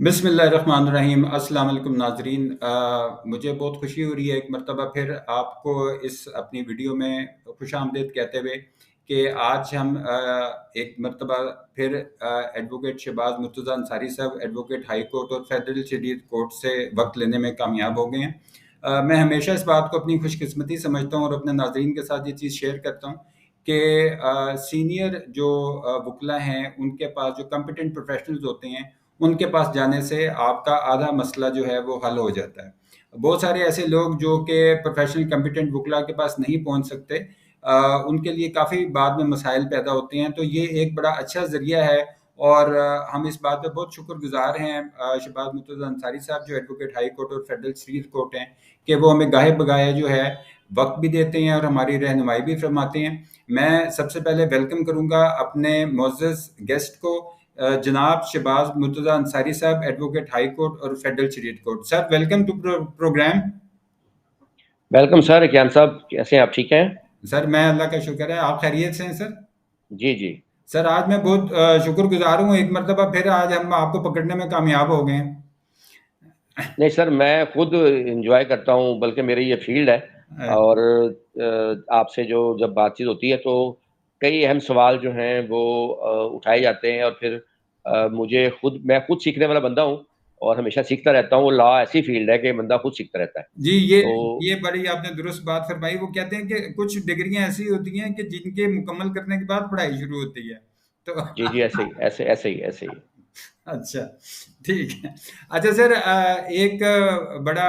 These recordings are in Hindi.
बिस्मिल्लाहिर्रहमानिर्रहीम। अस्सलाम वालेकुम नाज़रीन। मुझे बहुत खुशी हो रही है एक मरतबा फिर आपको इस अपनी वीडियो में खुशामदीद कहते हुए कि आज हम एक मरतबा फिर एडवोकेट शहबाज मुर्तज़ा अंसारी साहब एडवोकेट हाई कोर्ट और फेडरल शरीयत कोर्ट से वक्त लेने में कामयाब हो गए हैं। मैं हमेशा इस बात को अपनी खुशकिस्मती समझता हूँ और अपने नाज़रीन के साथ ये चीज़ शेयर करता हूँ कि सीनियर जो वकला हैं उनके पास जो कॉम्पिटेंट प्रोफेशनल्स होते हैं उनके पास जाने से आपका आधा मसला जो है वो हल हो जाता है। बहुत सारे ऐसे लोग जो कि प्रोफेशनल कॉम्पिटेंट वकला के पास नहीं पहुंच सकते, उनके लिए काफ़ी बाद में मसाइल पैदा होते हैं। तो ये एक बड़ा अच्छा ज़रिया है और हम इस बात पे बहुत शुक्रगुजार हैं शहबाज मुर्तज़ा अंसारी साहब जो एडवोकेट हाई कोर्ट और फेडरल शरीफ कोर्ट हैं कि वो हमें गाहे बगाए जो है वक्त भी देते हैं और हमारी रहनुमाई भी फरमाते हैं। मैं सबसे पहले वेलकम करूंगा अपने मोअज़्ज़ज़ गेस्ट को, जनाब शहबाज मुर्तज़ा अंसारी साहब एडवोकेट हाई कोर्ट और फेडरल शरीयत court. Sir welcome to programme. Welcome sir. Gyan sahab कैसे हैं आप? ठीक हैं? सर मैं अल्लाह का शुक्र है, आप खैरियत से हैं सर? जी जी। सर आज मैं बहुत शुक्रगुजार हूँ, एक मरतबा फिर आज हम आपको पकड़ने में कामयाब हो गए हैं। नहीं सर, मैं खुद इंजॉय करता हूँ, बल्कि मेरी ये फील्ड है। और आपसे जो जब बातचीत होती है तो कई अहम सवाल जो हैं वो उठाए जाते हैं, और फिर मैं खुद सीखने वाला बंदा हूँ और हमेशा सीखता रहता हूँ। वो लॉ ऐसी फील्ड है कि बंदा खुद सीखता रहता है। जी, ये तो ये बड़ी आपने दुरुस्त बात फरमाई। वो कहते हैं कि कुछ डिग्रियां ऐसी होती हैं कि जिनके मुकम्मल करने के बाद पढ़ाई शुरू होती है। तो जी जी, ऐसे ही ऐसे ही। अच्छा, ठीक है। अच्छा सर, एक बड़ा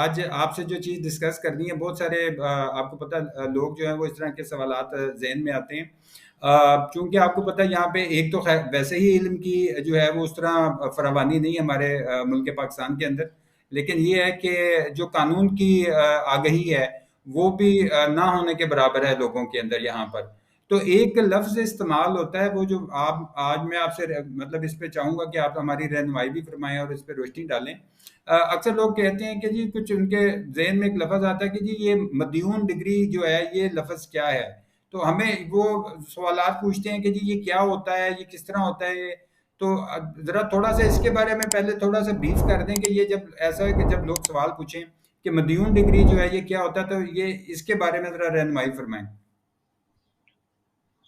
आज आपसे जो चीज़ डिस्कस करनी है, बहुत सारे आपको पता लोग जो हैं वो इस तरह के सवालात ज़हन में आते हैं। चूँकि आपको पता है यहाँ पे एक तो खैर वैसे ही इल्म की जो है वो उस तरह फरावानी नहीं है हमारे मुल्क पाकिस्तान के अंदर। लेकिन ये है कि जो कानून की आगही है वो भी ना होने के बराबर है लोगों के अंदर यहाँ पर। तो एक लफ्ज़ इस्तेमाल होता है वो जो आप आज मैं आपसे मतलब इस पे चाहूँगा कि आप हमारी रहनुमाई भी फरमाएँ और इस पे रोशनी डालें। अक्सर लोग कहते हैं कि जी कुछ उनके ज़हन में एक लफ्ज़ आता है कि जी ये मदयून डिग्री जो है ये लफ्ज़ क्या है? तो हमें वो सवालात पूछते हैं कि जी ये क्या होता है? ये किस तरह होता है ये? तो ज़रा थोड़ा-सा इसके बारे में पहले थोड़ा-सा ब्रीफ़ कर दें कि ये जब ऐसा है कि जब लोग सवाल पूछें कि मदयून डिग्री जो है ये क्या होता है? तो ये इसके बारे में ज़रा रहनुमाई फरमाएँ।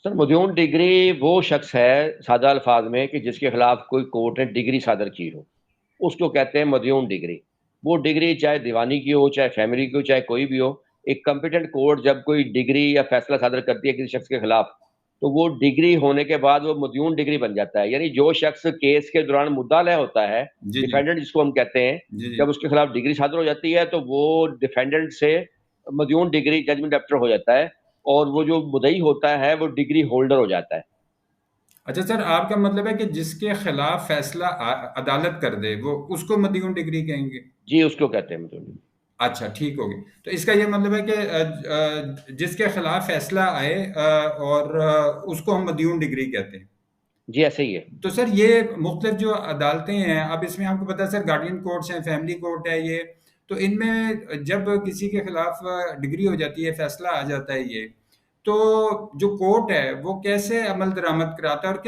सर, मदयून डिग्री वो शख्स है, सादा अल्फाज में, कि जिसके खिलाफ कोई कोर्ट ने डिग्री सादर की हो, उसको कहते हैं मदयून डिग्री। वो डिग्री चाहे दीवानी की हो, चाहे फैमिली की हो, चाहे कोई भी हो, एक कॉम्पिटेंट कोर्ट जब कोई डिग्री या फैसला सादर करती है किसी शख्स के खिलाफ, तो वो डिग्री होने के बाद वो मदयून डिग्री बन जाता है। यानी जो शख्स केस के दौरान मुद्दा लय होता है, जी, जी। डिफेंडेंट जिसको हम कहते हैं, जी, जी। जब उसके खिलाफ डिग्री सादर हो जाती है तो वो डिफेंडेंट से मदयून डिग्री जजमेंट डेप्टर हो जाता है, और वो जो मुद्दई होता है वो डिग्री होल्डर हो जाता है। अच्छा सर, आपका मतलब है कि जिसके खिलाफ फैसला अदालत कर दे वो उसको मदीन डिग्री कहेंगे? जी, उसको कहते हैं मदयून डिग्री। अच्छा, ठीक हो गया। तो इसका ये मतलब है कि जिसके खिलाफ फैसला आए और उसको हम मदीन डिग्री कहते हैं। जी, ऐसे ही है। तो सर ये मुख्तलिफ जो अदालतें हैं, अब इसमें आपको पता है सर गार्डियन कोर्ट्स हैं, फैमिली कोर्ट है ये। तो इनमें जब किसी के खिलाफ डिग्री हो जाती है, फैसला आ जाता है ये, तो जो कोर्ट है वो कैसे अमल दरामद कराता है और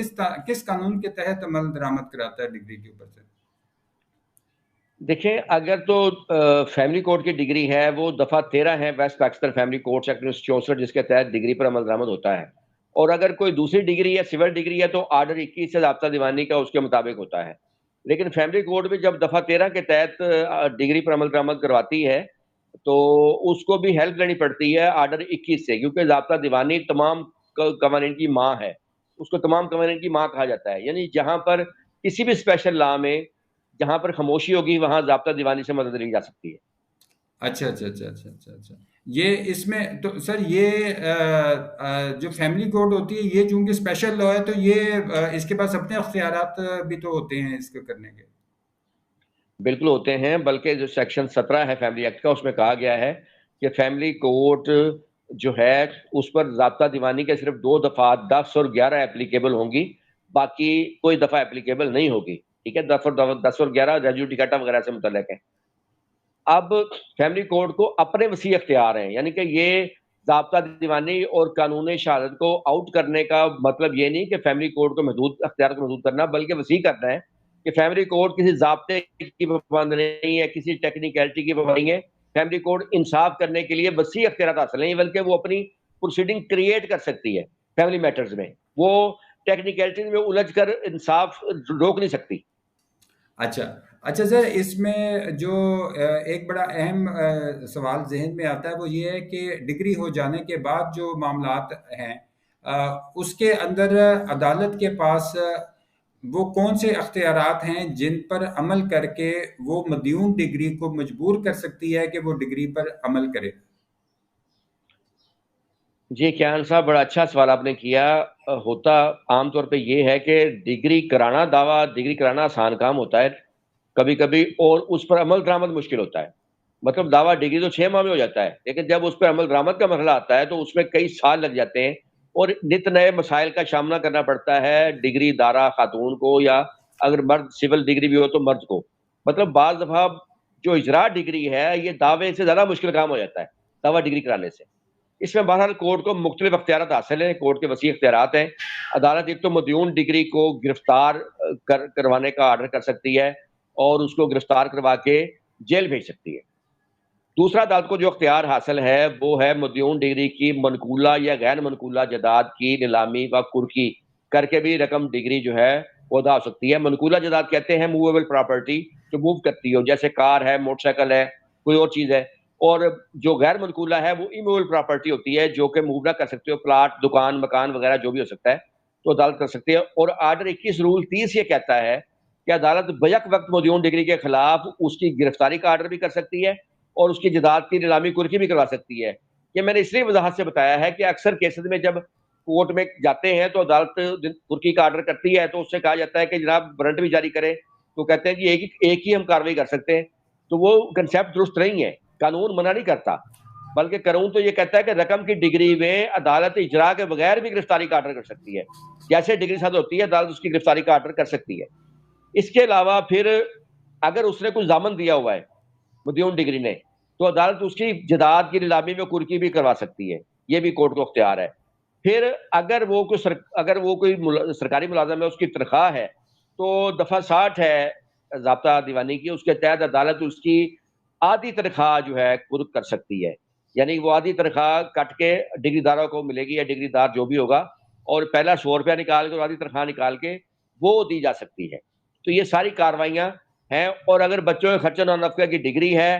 किस कानून के तहत अमल दरामद कराता है डिग्री के ऊपर से? देखिए, अगर तो फैमिली कोर्ट की डिग्री है, वो दफ़ा 13 है waste Pakistan family courts act 1964, जिसके तहत डिग्री पर अमल दरामद होता है। और अगर कोई दूसरी डिग्री है, सिविल डिग्री है, तो आर्डर 21 से ज़ाब्ता दीवानी का उसके मुताबिक होता है। लेकिन फैमिली कोर्ट भी जब दफ़ा 13 के तहत डिग्री पर अमल दरामद करवाती है, तो उसको भी हेल्प लेनी पड़ती है आर्डर 21 से, क्योंकि ज़ाब्ता दीवानी तमाम कवानीन की माँ है। उसको तमाम कवानीन की माँ कहा जाता है। यानी जहाँ पर किसी भी स्पेशल लॉ में जहाँ पर खामोशी होगी, वहाँ ज़ाब्ता दीवानी से मदद ली जा सकती है। अच्छा, अच्छा, अच्छा, अच्छा, अच्छा, अच्छा। ये इसमें तो सर ये जो फैमिली कोर्ट होती है ये चूंकि स्पेशल लॉ है तो ये इसके पास अपने अख्तियारात भी तो होते हैं इसको करने के। बिल्कुल होते हैं, बल्कि जो सेक्शन 17 है फैमिली एक्ट का, उसमें कहा गया है कि फैमिली कोर्ट जो है, उस पर ज़ाब्ता दीवानी के सिर्फ 2 दफ़ा 10 और 11 एप्लीकेबल होंगी, बाकी कोई दफ़ा एप्लीकेबल नहीं होगी। ठीक है? 10 और 11 रेजिडू डिकाटा वगैरह से मुतल्लिक है। अब फैमिली कोर्ट को अपने वसी अख्तियार हैं, यानी कि ये ज़ाब्ता दीवानी और कानूनी शहादत को आउट करने का मतलब ये नहीं कि फैमिली कोर्ट को महदूद अख्तियार को महदूद करना, बल्कि वसी करना है कि फैमिली कोड किसी ज़ाब्ते की पाबंद नहीं है, किसी टेक्निकलिटी की पाबंद नहीं है। फैमिली कोड इंसाफ करने के लिए वसी अख्तियार हासिल नहीं, बल्कि वो अपनी प्रोसीडिंग क्रिएट कर सकती है फैमिली मैटर्स में। वो टेक्निकलिटीज में उलझ कर इंसाफ रोक नहीं सकती। अच्छा, अच्छा सर, इसमें जो एक बड़ा अहम सवाल ज़हन में आता है वो ये है कि डिग्री हो जाने के बाद जो मामलात हैं, उसके अंदर अदालत के पास वो कौन से अख्तियारात हैं जिन पर अमल करके वो मदयून डिग्री को मजबूर कर सकती है कि वो डिग्री पर अमल करे? जी, कियान साहब, बड़ा अच्छा सवाल आपने किया। होता आमतौर पे ये है कि डिग्री कराना आसान काम होता है कभी-कभी, और उस पर अमल दरामद मुश्किल होता है। मतलब दावा डिग्री तो 6 माह में हो जाता है, लेकिन जब उस पे अमल दरामद का मसला आता है, तो उसमें कई साल लग जाते हैं और नित नए मसाइल का सामना करना पड़ता है डिग्री दारा खातून को, या अगर मर्द सिविल डिग्री भी हो तो मर्द को। मतलब बाज़ दफ़ा जो इजरा डिग्री है, ये दावे से ज़्यादा मुश्किल काम हो जाता है, दावा डिग्री कराने से। इसमें बहरहाल कोर्ट को मुख्तलिफ अख्तियारात हासिल हैं, कोर्ट के वसी अख्तियारात हैं। अदालत एक तो मदयून डिग्री को गिरफ्तार करवाने का आर्डर कर सकती है और उसको गिरफ्तार करवा के जेल भेज सकती है। दूसरा अदालत को जो अख्तियार हासिल है, वो है मदयून डिग्री की मनकूला या गैर मनकूला जायदाद की नीलामी व कुर्की करके भी रकम डिग्री जो है वो अदा हो सकती है। मनकूला जायदाद कहते हैं मूवेबल प्रॉपर्टी, जो मूव करती हो, जैसे कार है, मोटरसाइकिल है, कोई और चीज़ है। और जो गैर मनकूला है वो इमूवेबल प्रॉपर्टी होती है, जो कि मूव ना कर सकते हो, प्लाट, दुकान, मकान वगैरह जो भी हो सकता है, तो अदालत कर सकती है। और आर्डर 21 रूल 30 ये कहता है कि अदालत बैक वक्त मदयून डिग्री के खिलाफ उसकी गिरफ्तारी का आर्डर भी कर सकती है और उसकी जायदाद की नीलामी कुर्की भी करवा सकती है। ये मैंने इसलिए वजाहत से बताया है कि अक्सर केसेस में जब कोर्ट में जाते हैं तो अदालत कुर्की का आर्डर करती है, तो उससे कहा जाता है कि जनाब वारंट भी जारी करें, तो कहते हैं कि एक ही हम कार्रवाई कर सकते हैं। तो वो कंसेप्ट दुरुस्त नहीं है, कानून मना नहीं करता, बल्कि कानून तो ये कहता है कि रकम की डिग्री में अदालत इजरा के बगैर भी गिरफ्तारी का आर्डर कर सकती है। जैसे डिग्री साद होती है, अदालत उसकी गिरफ्तारी का आर्डर कर सकती है। इसके अलावा फिर अगर उसने कुछ जामन दिया हुआ है मदयून डिग्री ने, तो अदालत उसकी जायदाद की नीलामी में कुर्की भी करवा सकती है। ये भी कोर्ट को अख्तियार है। फिर अगर वो कोई सरकारी मुलाजम है, उसकी तनख्वाह है, तो दफा 60 है ज़ाब्ता दीवानी की, उसके तहत अदालत उसकी आधी तनख्वाह जो है कुर्क कर सकती है। यानी वो आधी तनख्वाह कट के डिग्रीदारों को मिलेगी, या डिग्रीदार जो भी होगा, और पहला 100 रुपया निकाल के और आधी तनख्वाह निकाल के वो दी जा सकती है। तो ये सारी कार्रवाइयाँ हैं। और अगर बच्चों के खर्च नफका की डिग्री है,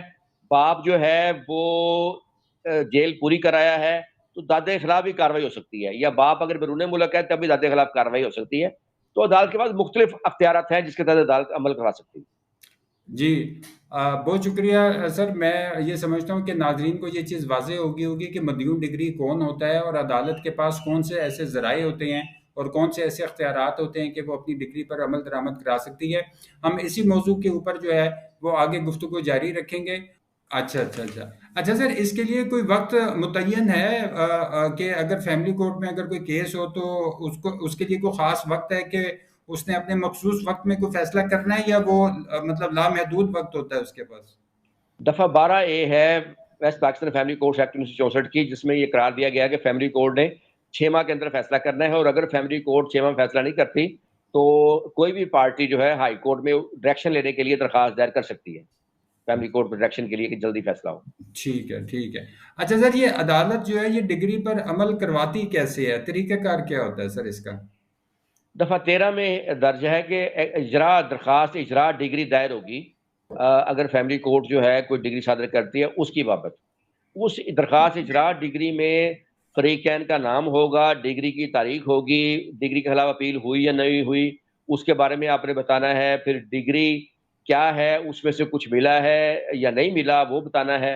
बाप जो है वो जेल पूरी कराया है, तो दादे के खिलाफ भी कार्रवाई हो सकती है, या बाप अगर बैरून मुल्क है तब भी दादे के खिलाफ कार्रवाई हो सकती है। तो अदालत के पास मुख्तलिफ अख्तियार हैं जिसके तहत अदालत अमल करवा सकती है। जी, बहुत शुक्रिया सर। मैं ये समझता हूँ कि नाज़रीन को ये चीज़ वाज़ेह होगी होगी कि मदयून डिग्री कौन होता है और अदालत के पास कौन से ऐसे ज़राए होते हैं और कौन से ऐसे अख्तियारात होते हैं कि वो अपनी डिग्री पर अमल दरामद करा सकती है। हम इसी मौजू के ऊपर जो है वो आगे गुफ्तगू जारी रखेंगे। अच्छा, अच्छा, अच्छा। अच्छा सर, इसके लिए कोई वक़्त मुतय्यन है कि अगर फैमिली कोर्ट में अगर कोई केस हो तो उसको उसके लिए कोई ख़ास वक़्त है कि उसने अपने मखसूस वक़्त में कोई फ़ैसला करना है, या वो मतलब लामहदूद वक़्त होता है उसके पास? दफा 12A है waste Pakistan family court act 1964 की, जिसमें ये करार दिया गया है कि फैमिली कोर्ट ने 6 माह के अंदर फैसला करना है, और अगर फैमिली कोर्ट 6 माह फैसला नहीं करती, तो कोई भी पार्टी जो है हाई कोर्ट में डायरेक्शन लेने के लिए दरखास्त दायर कर सकती है फैमिली कोर्ट में डायरेक्शन के लिए कि जल्दी फैसला हो। ठीक है, ठीक है। अच्छा सर, ये अदालत जो है ये डिग्री पर अमल करवाती कैसे है? तरीक़ाकार क्या होता है सर इसका? दफा 13 में दर्ज है कि दरखास्त इजरा डिग्री दायर होगी अगर फैमिली कोर्ट जो है कोई डिग्री सादर करती है उसकी बाबत। उस दरखास्त इजरा डिग्री में फरीकैन का नाम होगा, डिग्री की तारीख होगी, डिग्री के खिलाफ अपील हुई या नहीं हुई, उसके बारे में आपने बताना है। फिर डिग्री क्या है, उसमें से कुछ मिला है या नहीं मिला, वो बताना है।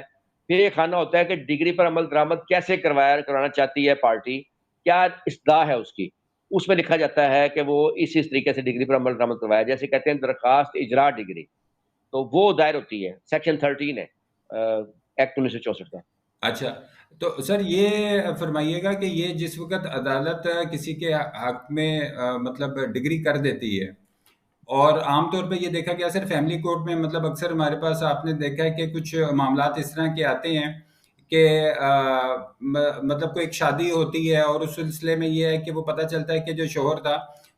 फिर ये खाना होता है कि डिग्री पर अमल दरामद कैसे करवाना चाहती है पार्टी, क्या इस्तेदा है उसकी। उसमें लिखा जाता है कि वो इस तरीके से डिग्री पर अमल दरामद करवाया, जैसे कहते हैं दरखास्त इजरा डिग्री, तो वो दायर होती है। सेक्शन 13 है एक्ट 1964 का। अच्छा, तो सर ये फ़रमाइएगा कि ये जिस वक़्त अदालत किसी के हक़ में मतलब डिग्री कर देती है, और आम तौर पे ये देखा गया सर फैमिली कोर्ट में, मतलब अक्सर हमारे पास आपने देखा है कि कुछ मामलात इस तरह के आते हैं कि मतलब कोई एक शादी होती है और उस सिलसिले में ये है कि वो पता चलता है कि जो शौहर था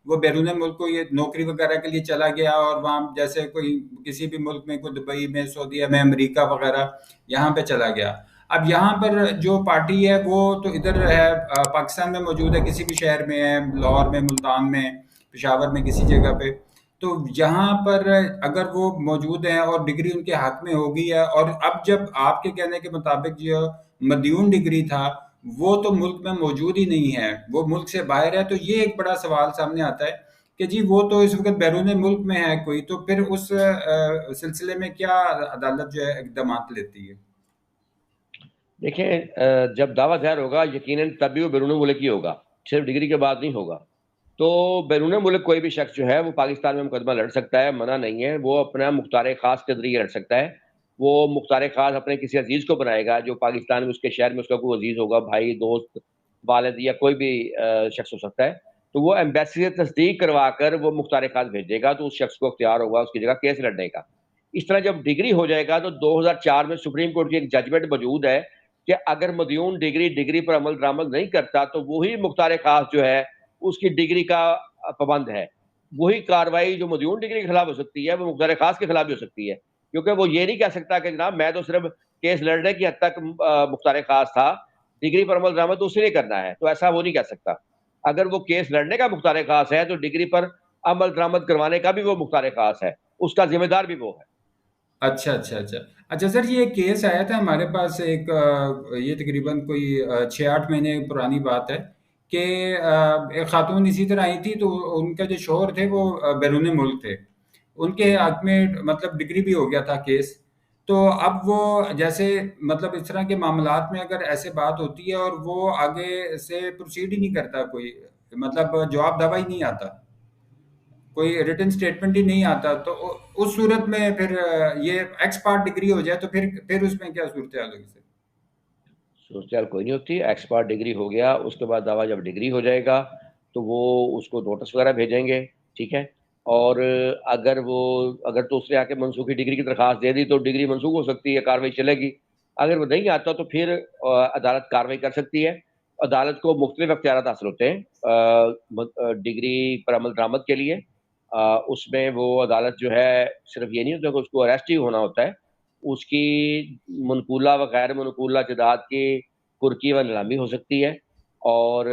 वो बैरून मुल्क को ये नौकरी वगैरह के लिए चला गया और वहाँ जैसे कोई किसी भी मुल्क में, कोई दुबई में, सऊदीया में, अमेरिका वगैरह यहाँ पे चला गया। अब यहाँ पर जो पार्टी है वो तो इधर है, पाकिस्तान में मौजूद है, किसी भी शहर में है, लाहौर में, मुल्तान में, पेशावर में, किसी जगह पे। तो यहाँ पर अगर वो मौजूद हैं और डिग्री उनके हाथ में हो गई है, और अब जब आपके कहने के मुताबिक जो मदयून डिग्री था वो तो मुल्क में मौजूद ही नहीं है, वो मुल्क से बाहर है, तो ये एक बड़ा सवाल सामने आता है कि जी वो तो इस वक्त बैरून मुल्क में है कोई, तो फिर उस सिलसिले में क्या अदालत जो है इकदाम लेती है? देखें, जब दावा दायर होगा यकीनन तब भी वो बैरून मुल्क ही होगा, सिर्फ डिग्री के बाद नहीं होगा। तो बैरून मुल्क कोई भी शख्स जो है वो पाकिस्तान में मुकदमा लड़ सकता है, मना नहीं है। वो अपना मुख्तार खास के जरिए लड़ सकता है। वो मुख्तार खास अपने किसी अजीज को बनाएगा जो पाकिस्तान में उसके शहर में उसका कोई अजीज होगा, भाई, दोस्त, वालिद या कोई भी शख्स हो सकता है। तो वो एम्बेसी से तस्दीक करवा कर वो मुख्तार खास भेजेगा, तो उस शख्स को अख्तियार होगा उसकी जगह केस लड़ने का। इस तरह जब डिग्री हो जाएगा तो 2004 में सुप्रीम कोर्ट की एक जजमेंट मौजूद है कि अगर मदयून डिग्री पर अमल दरामद नहीं करता तो वही मुख्तार खास जो है उसकी डिग्री का पाबंद है। वही कार्रवाई जो मदयून डिग्री के खिलाफ हो सकती है वो मुख्तार खास के खिलाफ भी हो सकती है, क्योंकि वो ये नहीं कह सकता कि जनाब मैं तो सिर्फ केस लड़ने की हद तक मुख्तार खास था, डिग्री पर अमल दरामद तो उसी ने करना है। तो ऐसा वो नहीं कह सकता। अगर वो केस लड़ने का मुख्तार खास है तो डिग्री पर अमल दरामद करवाने का भी वो मुख्तार खास है, उसका जिम्मेदार भी वो है। अच्छा, अच्छा, अच्छा। अच्छा सर, ये केस आया था हमारे पास एक, ये तकरीबन कोई 6-8 महीने पुरानी बात है कि एक खातून इसी तरह आई थी, तो उनका जो शौहर थे वो बैरून मुल्क थे। उनके हक में मतलब डिग्री भी हो गया था केस। तो अब वो जैसे मतलब इस तरह के मामलात में अगर ऐसे बात होती है और वो आगे से प्रोसीड ही नहीं करता कोई, मतलब जवाब दवा ही नहीं आता, कोई रिटन स्टेटमेंट ही नहीं आता, तो उस सूरत में फिर ये एक्स पार्ट डिग्री हो जाए तो फिर उसमें क्या सूरत हाल होगी सर? सूरत कोई नहीं होती। एक्सपर्ट डिग्री हो गया, उसके बाद दावा जब डिग्री हो जाएगा तो वो उसको नोटिस वगैरह भेजेंगे, ठीक है। और अगर तो उसने आके मनसूखी डिग्री की दरखास्त दे दी तो डिग्री मनसूख हो सकती है, कार्रवाई चलेगी। अगर वो नहीं आता तो फिर अदालत कार्रवाई कर सकती है। अदालत को मुख्तलिफ अख्तियार हासिल होते हैं डिग्री पर अमल दरामद के लिए। उसमें वो अदालत जो है सिर्फ ये नहीं होता कि उसको अरेस्ट ही होना होता है, उसकी मनकूला व गैर मनकूला जायदाद की कुर्की व नीलामी हो सकती है। और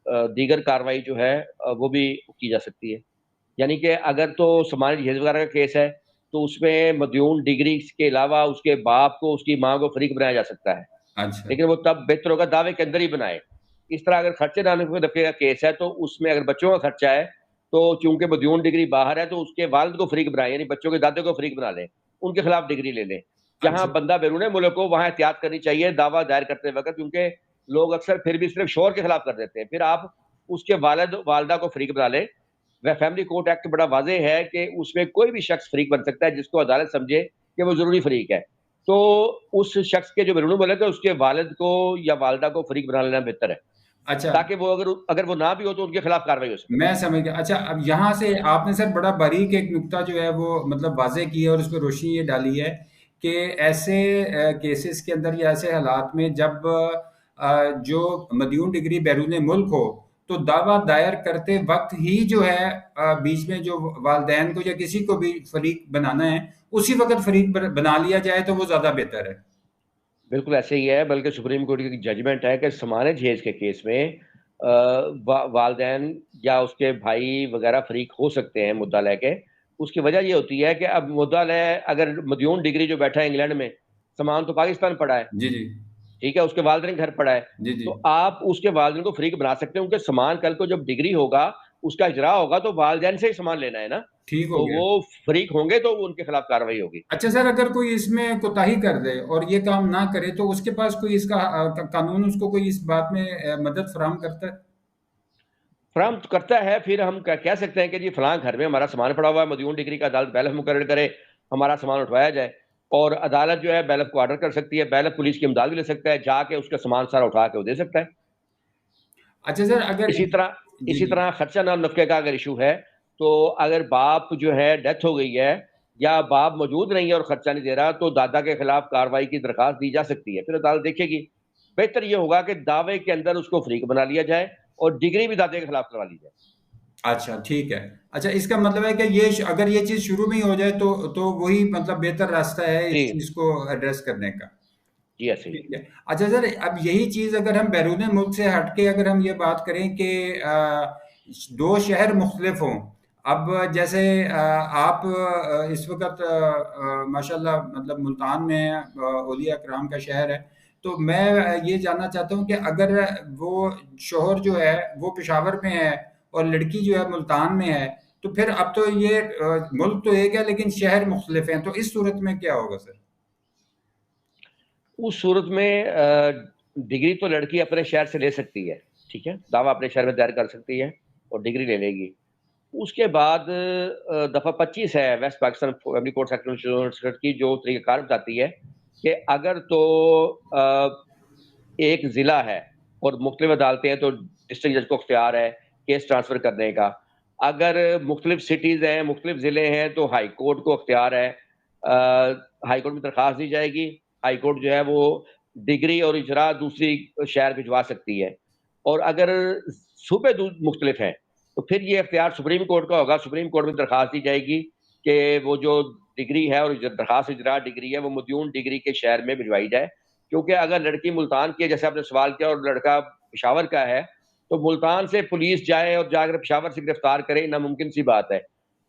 दीगर कार्रवाई जो है वो भी की जा सकती है। यानी कि अगर तो सामान्य जहेज वगैरह का केस है तो उसमें मदयून डिग्री के अलावा उसके बाप को, उसकी माँ को फरीक बनाया जा सकता है, अच्छा। लेकिन वो तब बेहतर होगा दावे के अंदर ही बनाए। इस तरह अगर खर्चे ना दफे का केस है तो उसमें अगर बच्चों का खर्चा है तो चूंकि मदयून डिग्री बाहर है तो उसके वालिद को फरीक बनाए, यानी बच्चों के दादे को फरीक बना लें, उनके खिलाफ डिग्री ले लें। जहां अच्छा। बंदा बैरून मुल्क हो वहां एहतियात करनी चाहिए दावा दायर करते वक्त, क्योंकि लोग अक्सर फिर भी सिर्फ शोर के खिलाफ कर देते हैं। फिर आप उसके वालिद वालदा को फरीक बना लें। वह फैमिली कोर्ट एक्ट बड़ा वाजे है कि उसमें कोई भी शख्स फरीक बन सकता है जिसको अदालत समझे कि वो जरूरी फरीक है। तो उस शख्स के जो बैरून मुल्क है उसके वालिद को या वालदा को फरीक बना लेना बेहतर है, अच्छा, ताकि वो अगर अगर वो ना भी हो तो उनके खिलाफ कार्रवाई हो सके। मैं समझ गया। अच्छा, अब यहाँ से आपने सर बड़ा बारीक एक नुक्ता जो है वो मतलब वाज़ेह की है और उस पे रोशनी ये डाली है कि ऐसे केसेस के अंदर या ऐसे हालात में जब जो मदयून डिग्री बैरून मुल्क हो, तो दावा दायर करते वक्त ही जो है बीच में जो वालदैन को या किसी को भी फरीक बनाना है, उसी वक़्त फरीक बना लिया जाए तो वो ज़्यादा बेहतर है। बिल्कुल ऐसे ही है, बल्कि सुप्रीम कोर्ट की जजमेंट है कि सामान्य जहेज के केस में वालदैन या उसके भाई वगैरह फरीक हो सकते हैं मुद्दा लेके। उसकी वजह ये होती है कि अब मुद्दा ले, अगर मदयून डिग्री जो बैठा है इंग्लैंड में, सामान तो पाकिस्तान पड़ा है, जी, जी। ठीक है, उसके वालिदैन घर पड़ा है। जी, जी। तो आप उसके वालिदैन को फ्रीक बना सकते हैं। उनके सामान कल को जब डिग्री होगा, उसका इजरा होगा, तो वालिदैन से ही सामान लेना है ना। ठीक हो तो गया। वो फ्रीक होंगे तो उनके खिलाफ कार्रवाई होगी। अच्छा सर, अगर कोई इसमें कोताही कर दे और ये काम ना करे तो उसके पास कोई इसका कानून उसको कोई इस बात में मदद फराहम करता है? फ्राहम करता है। फिर हम कह सकते हैं कि जी फलां घर में हमारा सामान पड़ा हुआ है, मदयून डिग्री का अदालत बैलफ मुकर्रर करे, हमारा सामान उठवाया जाए। और अदालत जो है बैलफ को ऑर्डर कर सकती है, बैलफ पुलिस की इमदाद भी ले सकता है, जाके उसका सामान सारा उठा के वो दे सकता है। अच्छा सर, अगर इसी तरह जी, इसी जी। तरह खर्चा नाम नफके का अगर इशू है, तो अगर बाप जो है डेथ हो गई है या बाप मौजूद नहीं है और खर्चा नहीं दे रहा, तो दादा के खिलाफ कार्रवाई की दरखास्त दी जा सकती है। फिर अदालत देखेगी। बेहतर यह होगा कि दावे के अंदर उसको फरीक बना लिया जाए और डिग्री भी दादे के खिलाफ करवा ली जाए। अच्छा ठीक है। अच्छा, इसका मतलब है कि ये अगर ये चीज़ शुरू में ही हो जाए तो वही मतलब बेहतर रास्ता है जी इस चीज़ को एड्रेस करने का। जी, ऐसे ही है। ठीक है। अच्छा सर, अब यही चीज़ अगर हम बैरून मुल्क से हट के अगर हम ये बात करें कि दो शहर मुख्तलिफ हों। अब जैसे आप इस वक्त माशाल्लाह मतलब मुल्तान में हैं, औलिया कराम का शहर है। तो मैं ये जानना चाहता हूँ कि अगर वो शोहर जो है वो पेशावर में है और लड़की जो है मुल्तान में है, तो फिर अब तो ये मुल्क तो एक है लेकिन शहर मुख्तलिफ हैं, तो इस सूरत में क्या होगा सर? उस सूरत में डिग्री तो लड़की अपने शहर से ले सकती है, ठीक है, दावा अपने शहर में दायर कर सकती है और डिग्री ले लेगी। उसके बाद दफ़ा 25 है waste Pakistan family court section की, जो तरीक़ाकार बताती है कि अगर तो एक ज़िला है और मुख्तलिफ अदालतें हैं, तो डिस्ट्रिक्ट जज को इख्तियार है केस ट्रांसफ़र करने का। अगर मुख्तलिफ सिटीज़ हैं, मुख्तलिफ ज़िले हैं, तो हाई कोर्ट को इख्तियार है। हाई कोर्ट में दरख्वास्त दी जाएगी, हाई कोर्ट जो है वो डिग्री और इजरा दूसरी शहर भिजवा सकती है। और अगर सूबे मुख्तलिफ हैं, तो फिर ये इख्तियार सुप्रीम कोर्ट का होगा। सुप्रीम कोर्ट में दरख्वास्त दी जाएगी कि वो जो डिग्री है और दरख्वास्त इजरा डिग्री है, वो मदयून डिग्री के शहर में भिजवाई जाए। क्योंकि अगर लड़की मुल्तान की है, जैसे आपने सवाल किया, और लड़का पेशावर का है, तो मुल्तान से पुलिस जाए और जाकर पेशावर से गिरफ्तार करे, नामुमकिन सी बात है।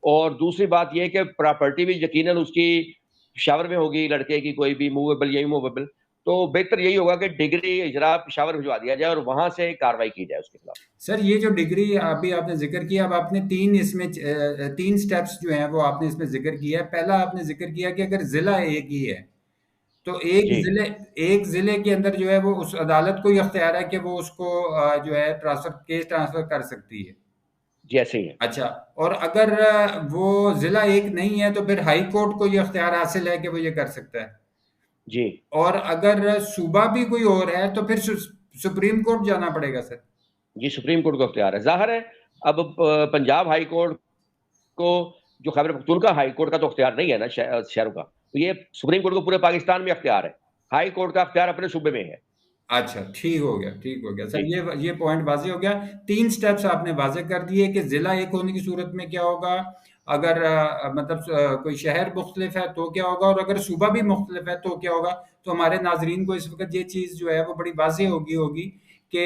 और दूसरी बात ये है कि प्रॉपर्टी भी यकीनन उसकी पेशावर में होगी, लड़के की कोई भी मूवेबल या इमूवेबल। तो बेहतर यही होगा कि डिग्री इजरा पेशावर भिजवा दिया जाए और वहां से कार्रवाई की जाए उसके खिलाफ। सर ये जो डिग्री अभी आपने जिक्र किया, अब आपने तीन इसमें तीन स्टेप्स जो हैं वो आपने इसमें जिक्र किया है। पहला आपने जिक्र किया कि अगर जिला एक ही है तो जी एक जिले के अंदर जो है वो उस अदालत को ही अख्तियार है कि वो उसको जो है केस ट्रांसफर कर सकती है। जी, ऐसे ही है। अच्छा, और अगर वो जिला एक नहीं है तो फिर हाई कोर्ट को ये अख्तियार हासिल है कि वो ये कर सकता है। जी और अगर सूबा भी कोई और है तो फिर सुप्रीम कोर्ट जाना पड़ेगा सर। जी, सुप्रीम कोर्ट को अख्तियार है, जाहिर है। अब पंजाब हाई कोर्ट को, जो खैबर पख्तूनख्वा हाई कोर्ट का तो अख्तियार नहीं है ना शहरों का, तो ये सुप्रीम कोर्ट को पूरे पाकिस्तान में अख्तियार है। हाई कोर्ट का अख्तियार अपने सूबे में है। अच्छा, ठीक हो गया, ठीक हो गया। जी सर ये पॉइंट वाज़ेह हो गया। 3 स्टेप्स आपने वाज़ेह कर दिए कि ज़िला एक होने की सूरत में क्या होगा, अगर मतलब कोई शहर मुख्तलिफ है तो क्या होगा, और अगर सूबा भी मुख्तलिफ है तो क्या होगा। तो हमारे नाज़रीन को इस वक़्त ये चीज़ जो है वो बड़ी वाज़ेह होगी कि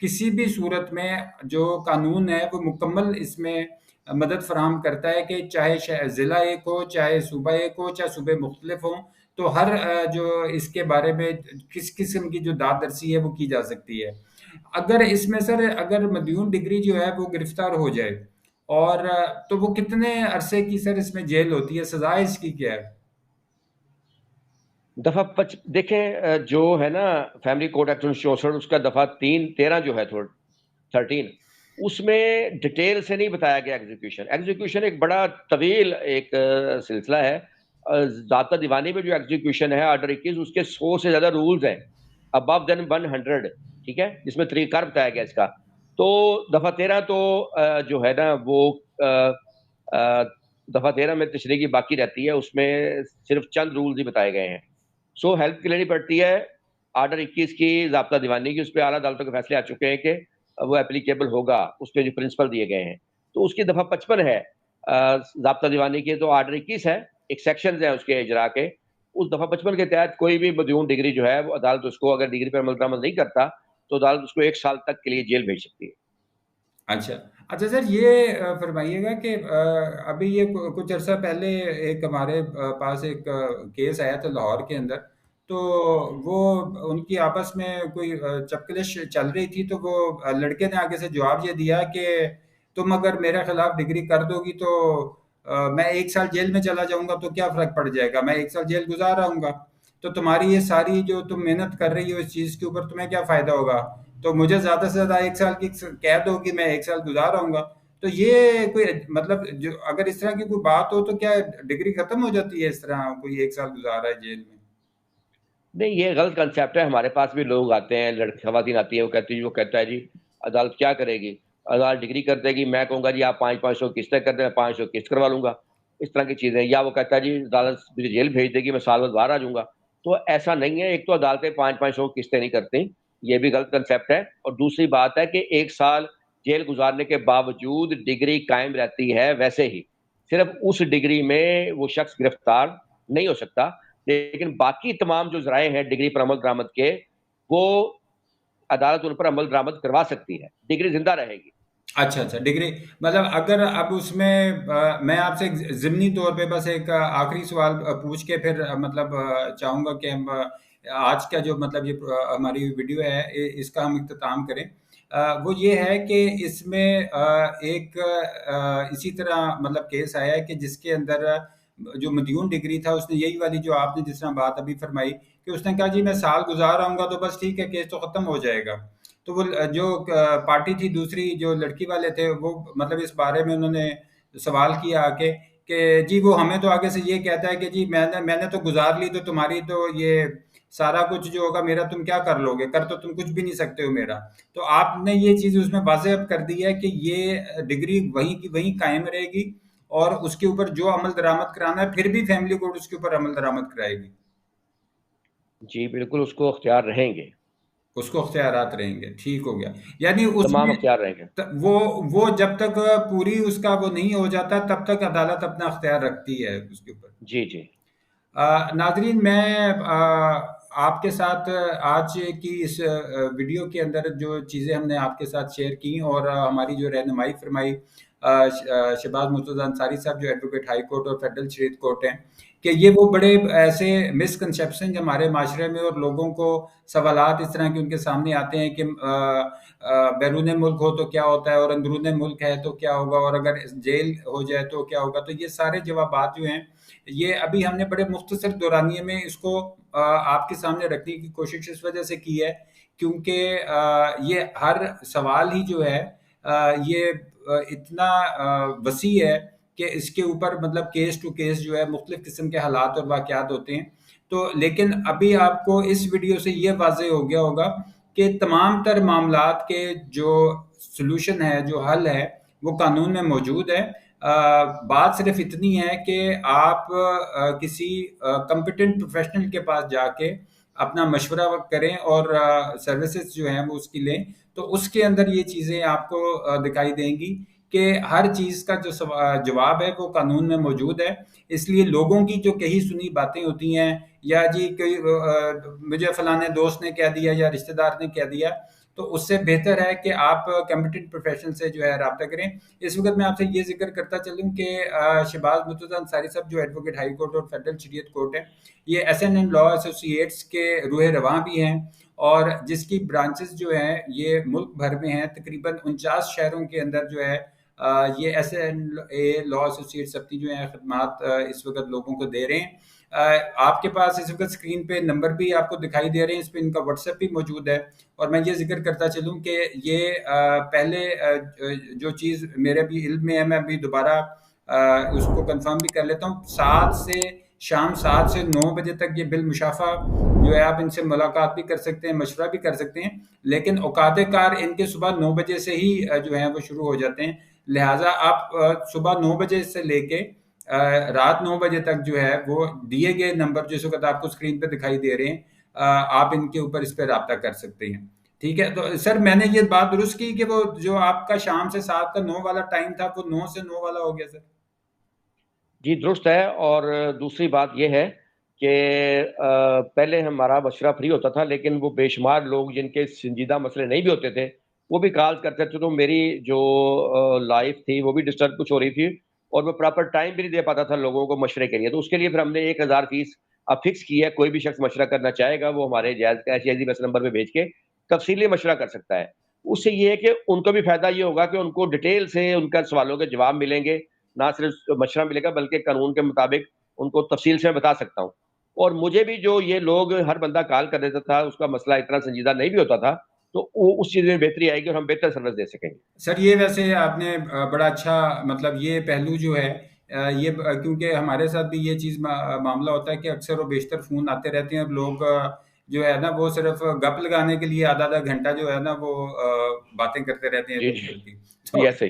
किसी भी सूरत में जो कानून है वो मुकम्मल इसमें मदद फ़राहम करता है कि चाहे ज़िला एक हो, चाहे सूबा एक हो, चाहे सूबे मुख्तलिफ हों, तो हर जो इसके बारे में किस किस्म की जो दाद-दरसी है वो की जा सकती है। अगर इसमें सर अगर मदयून डिग्री जो है वो गिरफ्तार हो जाए और तो वो कितने अरसे की सर इसमें जेल होती है? सज़ा इसकी क्या है? दफा पच देखें, जो है ना फैमिली कोर्ट एक्ट 1964, उसका दफा 313 जो है, थोड़ा 13, उसमें डिटेल से नहीं बताया गया एग्जीक्यूशन। एग्जीक्यूशन एक बड़ा तवील एक सिलसिला है। ज़ाब्ता दीवानी में जो एग्जीक्यूशन है ऑर्डर 21, उसके 100 से ज्यादा रूल्स हैं, अबव देन 100, ठीक है, जिसमें तरीकार बताया गया इसका। तो दफा 13 तो जो है ना वो अ, अ, दफा 13 में तशरीह की बाकी रहती है, उसमें सिर्फ चंद रूल्स ही बताए गए हैं। सो हेल्प के लेनी पड़ती है ऑर्डर 21 की, ज़ाब्ता दीवानी की। उस पे आला अदालतों के फैसले आ चुके हैं कि वो एप्लीकेबल होगा, उस पे जो प्रिंसिपल दिए गए हैं। तो उसकी दफ़ा 55 है ज़ाब्ता दीवानी की, तो ऑर्डर 21 है, एक सेक्शंस है उसके इजरा के। उस दफ़ा 55 के तहत कोई भी मदयून डिग्री जो है, वो अदालत उसको, अगर डिग्री पर अमल दरामद नहीं करता, तो अदालत उसको 1 साल तक के लिए जेल भेज सकती है। अच्छा। अच्छा सर, ये फ़रमाइएगा कि अभी ये कुछ अरसा पहले एक हमारे पास एक केस आया था लाहौर के अंदर। तो वो उनकी आपस में कोई चपकलिश चल रही थी, तो वो लड़के ने आगे से जवाब ये दिया कि तुम अगर मेरे खिलाफ डिग्री कर दोगी तो मैं 1 साल जेल में चला जाऊंगा, तो क्या फ़र्क पड़ जाएगा, मैं 1 साल जेल गुजार आऊंगा। तो तुम्हारी ये सारी जो तुम मेहनत कर रही हो इस चीज़ के ऊपर तुम्हें क्या फ़ायदा होगा। तो मुझे ज़्यादा से ज़्यादा 1 साल की कैद होगी, मैं 1 साल गुजार आऊंगा। तो ये कोई मतलब जो अगर इस तरह की कोई बात हो तो क्या डिग्री खत्म हो जाती है, इस तरह कोई 1 साल गुजार रहा है जेल में? नहीं, ये गलत कंसेप्ट है। हमारे पास भी लोग आते हैं, लड़की खवातीन आती है, वो कहती है, वो कहता है जी अदालत क्या करेगी? अदालत डिग्री कर देगी, मैं कहूँगा जी आप 5-500 किस्तें कर दें, 500 किस्त करवा लूँगा। इस तरह की चीज़ें। या वो कहता है जी अदालत मुझे जेल भेज देगी, मैं साल बाद बाहर आ जाऊँगा। तो ऐसा नहीं है। एक तो अदालतें 5-500 किस्तें नहीं करती, ये भी गलत कंसेप्ट है। और दूसरी बात है कि 1 साल जेल गुजारने के बावजूद डिग्री कायम रहती है, वैसे ही सिर्फ उस डिग्री में वो शख्स गिरफ्तार नहीं हो सकता, लेकिन बाकी तमाम जो जराए हैं डिग्री पर अमल दरामद के, वो अदालत उन पर अमल दरामद करवा सकती है, डिग्री जिंदा रहेगी। अच्छा, अच्छा, डिग्री मतलब अगर अब उसमें मैं आपसे एक ज़िमनी तौर पे बस एक आखिरी सवाल पूछ के फिर मतलब चाहूँगा कि हम आज का जो मतलब ये हमारी वीडियो है इसका हम इख्तिताम करें। वो ये है कि इसमें एक इसी तरह मतलब केस आया है कि जिसके अंदर जो मदयून डिग्री था उसने यही वाली जो आपने जिस तरह बात अभी फरमाई कि उसने कहा जी मैं साल गुजार आऊँगा तो बस ठीक है केस तो ख़त्म हो जाएगा। तो वो जो पार्टी थी दूसरी जो लड़की वाले थे वो मतलब इस बारे में उन्होंने सवाल किया आके कि जी वो हमें तो आगे से ये कहता है कि जी मैंने मैंने तो गुजार ली तो तुम्हारी तो ये सारा कुछ जो होगा मेरा तुम क्या कर लोगे, कर तो तुम कुछ भी नहीं सकते हो मेरा। तो आपने ये चीज़ उसमें वाज़ेह कर दी है कि ये डिग्री वहीं की वहीं कायम रहेगी और उसके ऊपर जो अमल दरामद कराना है फिर भी फैमिली कोर्ट उसके ऊपर अमल दरामद कराएगी। जी बिल्कुल, उसको अख्तियार रहेंगे, उसको अख्तियारात रहेंगे, ठीक हो गया। यानी तमाम उसमें अख्तियार रहेंगे। वो जब तक पूरी उसका वो नहीं हो जाता तब तक अदालत अपना अख्तियार रखती है उसके ऊपर। जी जी। नाजरीन मैं आपके साथ आज की इस वीडियो के अंदर जो चीज़ें हमने आपके साथ शेयर की और हमारी जो रहनुमाई फरमाई शहबाज मुर्तज़ा अंसारी साहब जो एडवोकेट हाई कोर्ट और फेडरल शरीयत कोर्ट हैं कि ये वो बड़े ऐसे मिसकंसेप्शन हमारे माशरे में और लोगों को सवालात इस तरह के उनके सामने आते हैं कि बैरून मुल्क हो तो क्या होता है और अंदरून मुल्क है तो क्या होगा और अगर जेल हो जाए तो क्या होगा। तो ये सारे जवाबात जो हैं ये अभी हमने बड़े मुख्तसर दौरानिए में इसको आपके सामने रखने की कोशिश इस वजह से की है क्योंकि ये हर सवाल ही जो है ये इतना वसी है कि इसके ऊपर मतलब केस टू केस जो है मुख्तलिफ किस्म के हालात और वाक़यात होते हैं। तो लेकिन अभी आपको इस वीडियो से ये वाज़ेह हो गया होगा कि तमाम तर मामलात के जो सॉल्यूशन है, जो हल है, वो कानून में मौजूद है। बात सिर्फ इतनी है कि आप किसी कॉम्पिटेंट प्रोफेशनल के पास जाके अपना मशवरा करें और सर्विसेज जो हैं वो उसकी लें तो उसके अंदर ये चीज़ें आपको दिखाई देंगी कि हर चीज़ का जो जवाब है वो कानून में मौजूद है। इसलिए लोगों की जो कही सुनी बातें होती हैं या जी कोई मुझे फलाने दोस्त ने कह दिया या रिश्तेदार ने कह दिया तो उससे बेहतर है कि आप कॉम्पिटेंट प्रोफेशनल से जो है रब्ता करें। इस वक्त मैं आपसे ये जिक्र करता चलूँ कि शहबाज मुर्तज़ा अंसारी साहब जो एडवोकेट हाई कोर्ट और फेडरल शरीयत कोर्ट है ये एसएन लॉ एसोसिएट्स के रूह रवां भी हैं और जिसकी ब्रांचेस जो हैं ये मुल्क भर में हैं तकरीबन 49 शहरों के अंदर जो है ये एसएन लॉ एसोसिएट्स अपनी जो है खदमात इस वक्त लोगों को दे रहे हैं। आपके पास इस वक्त स्क्रीन पे नंबर भी आपको दिखाई दे रहे हैं, इस पे इनका व्हाट्सएप भी मौजूद है और मैं ये जिक्र करता चलूँ कि ये पहले जो चीज़ मेरे भी इल्म में है मैं अभी दोबारा उसको कंफर्म भी कर लेता हूँ। 7 से शाम 7 से 9 बजे तक ये बिल मुशाफा जो है आप इनसे मुलाकात भी कर सकते हैं, मशवरा भी कर सकते हैं, लेकिन औकात कार इनके सुबह 9 बजे से ही जो है वो शुरू हो जाते हैं। लिहाजा आप सुबह 9 बजे से लेके रात 9 बजे तक जो है वो दिए गए नंबर जिस वक्त आपको स्क्रीन पे दिखाई दे रहे हैं आप इनके ऊपर इस पर रब्ता कर सकते हैं। ठीक है, तो सर मैंने ये बात दुरुस्त की कि वो जो आपका शाम से 7 का 9 वाला टाइम था वो 9 से 9 वाला हो गया सर? जी दुरुस्त है। और दूसरी बात यह है कि पहले हमारा मशवरा फ्री होता था, लेकिन वो बेशुमार लोग जिनके संजीदा मसले नहीं भी होते थे वो भी कॉल करते थे, तो मेरी जो लाइफ थी वो भी डिस्टर्ब कुछ हो रही थी और मैं प्रॉपर टाइम भी नहीं दे पाता था लोगों को मशवरे के लिए। तो उसके लिए फिर हमने 1000 फीस अब फिक्स की है। कोई भी शख्स मशवरा करना चाहेगा वो हमारे जायज़ कैश बस नंबर पे भेज के तफसीली मशवरा कर सकता है। उससे ये है कि उनको भी फायदा ये होगा कि उनको डिटेल से उनका सवालों के जवाब मिलेंगे, ना सिर्फ मशवरा मिलेगा बल्कि कानून के मुताबिक उनको तफसील से मैं बता सकता हूँ। और मुझे भी जो ये लोग हर बंदा कॉल कर देता था उसका मसला इतना संजीदा नहीं भी होता था, तो वो उस चीज़ में बेहतरी आएगी और हम बेहतर सर्विस दे सकेंगे। सर ये वैसे आपने बड़ा अच्छा मतलब ये पहलू जो है ये क्योंकि हमारे साथ भी ये चीज़ मामला होता है कि अक्सर और बेशतर फ़ोन आते रहते हैं और लोग जो है ना वो सिर्फ गप लगाने के लिए आधा आधा घंटा जो है ना वो बातें करते रहते हैं जी इधर जी। उधर की। तो ये सही।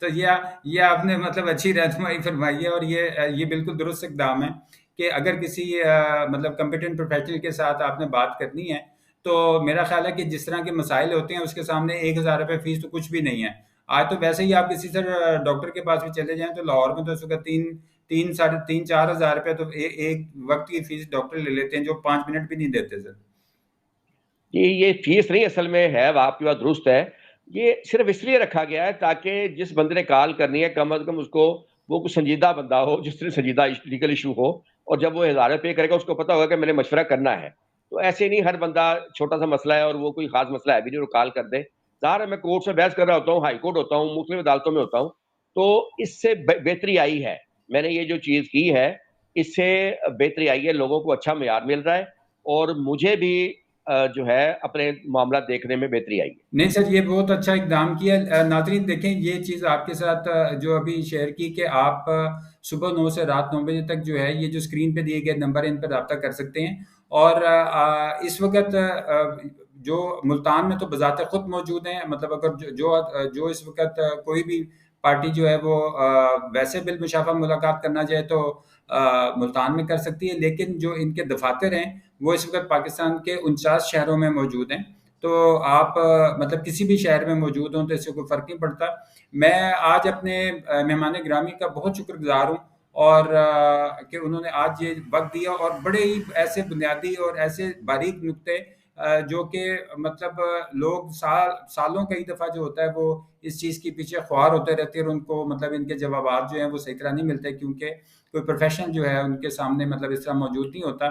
तो ये आपने मतलब अच्छी रहनुमाई फरमाई है और ये बिल्कुल दुरुस्त इक़दाम है कि अगर किसी मतलब कॉम्पिटेंट प्रोफेशनल के साथ आपने बात करनी है तो मेरा ख्याल है कि जिस तरह के मसाइल होते हैं उसके सामने 1,000 रुपये फीस तो कुछ भी नहीं है। आज तो वैसे ही आप किसी से डॉक्टर के पास भी चले जाएं तो लाहौर में तो इस वक्त तीन तीन साढ़े तीन 4,000 रुपये तो एक वक्त की फीस डॉक्टर ले लेते हैं, जो 5 मिनट भी नहीं देते सर। ये फीस नहीं असल में है, आपकी बात दुरुस्त है। ये सिर्फ इसलिए रखा गया है ताकि जिस बंदे ने कॉल करनी है कम अज कम उसको, वो कुछ संजीदा बंदा हो जिसने संजीदा लीगल इशू हो, और जब वो 1,000 पे करेगा उसको पता होगा कि मैंने मशवरा करना है। तो ऐसे नहीं हर बंदा, छोटा सा मसला है और वो कोई खास मसला है भी नहीं, वो कॉल कर दे। ज़ाहिर है मैं कोर्ट में बहस कर रहा होता हूँ, हाई कोर्ट होता हूँ, मुख्तलिफ अदालतों में होता हूँ, तो इससे बेहतरी आई है। मैंने ये जो चीज़ की है इससे बेहतरी आई है, लोगों को अच्छा मेयार मिल रहा है, और मुझे भी जो है अपने मामला देखने में बेहतरी आई है। नहीं सर, ये बहुत अच्छा इकदाम किया। नाज़रीन देखें, ये चीज़ आपके साथ जो अभी शेयर की कि आप सुबह 9 से रात 9 बजे तक जो है ये जो स्क्रीन पे दिए गए नंबर है इन पर रब्ता कर सकते हैं। और इस वक्त जो मुल्तान में तो बज़ाते खुद मौजूद हैं, मतलब अगर जो इस वक्त कोई भी पार्टी जो है वो वैसे बिल मुशाफा मुलाकात करना चाहे तो मुल्तान में कर सकती है, लेकिन जो इनके दफातर हैं वो इस वक्त पाकिस्तान के 49 शहरों में मौजूद हैं। तो आप मतलब किसी भी शहर में मौजूद हों तो इससे कोई फ़र्क नहीं पड़ता। मैं आज अपने मेहमान गिरामी का बहुत शुक्रगुज़ार हूँ, और कि उन्होंने आज ये वक़्त दिया और बड़े ही ऐसे बुनियादी और ऐसे बारीक नुक्ते जो कि मतलब लोग सालों कई दफ़ा जो होता है वो इस चीज़ के पीछे ख्वार होते रहते हैं और उनको मतलब इनके जवाबात जो हैं वो सही तरह नहीं मिलते, क्योंकि कोई प्रोफ़ेशनल जो है उनके सामने मतलब इस तरह मौजूद नहीं होता।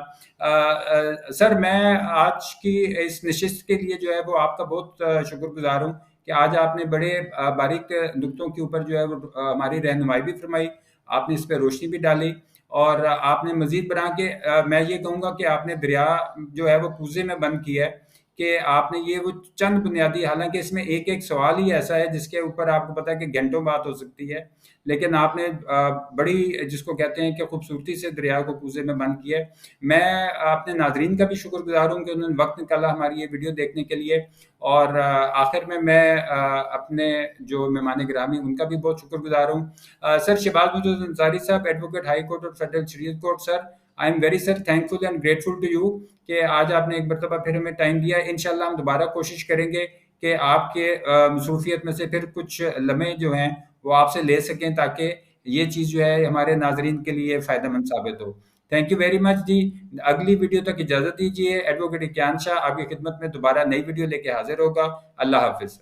सर, मैं आज की इस नशिस्त के लिए जो है वो आपका बहुत शुक्रगुजार हूँ कि आज आपने बड़े बारीक नुक्तों के ऊपर जो है वो हमारी रहनुमाई भी फरमाई, आपने इस पे रोशनी भी डाली, और आपने मज़ीद बना के मैं ये कहूँगा कि आपने दरिया जो है वो कूज़े में बंद किया है, कि आपने ये वो चंद बुनियादी, हालाँकि इसमें एक-एक सवाल ही ऐसा है जिसके ऊपर आपको पता है कि घंटों बात हो सकती है, लेकिन आपने बड़ी जिसको कहते हैं कि खूबसूरती से दरिया को कूज़े में बंद किया है। मैं अपने नाज़रीन का भी शुक्रगुज़ार हूँ कि उन्होंने वक़्त निकाला हमारी ये वीडियो देखने के लिए, और आखिर में मैं अपने जो मेहमान गिरामी उनका भी बहुत शुक्रगुज़ार हूँ। सर, शहबाज महमूद अंसारी साहब, एडवोकेट हाई कोर्ट और फेडरल शरीयत court, sir I am very sir thankful and grateful to you कि आज आपने एक मरतबा फिर हमें टाइम दिया। इंशाल्लाह हम दोबारा कोशिश करेंगे कि आपके मसरूफियत में से फिर कुछ लम्हे जो हैं वो आपसे ले सकें, ताकि ये चीज़ जो है हमारे नाजरीन के लिए फ़ायदेमंद साबित हो। थैंक यू वेरी मच जी। अगली वीडियो तक इजाज़त दीजिए। एडवोकेट इक्यान शाह आपकी खिदमत में दोबारा नई वीडियो लेके हाजिर होगा। अल्लाह हाफिज़।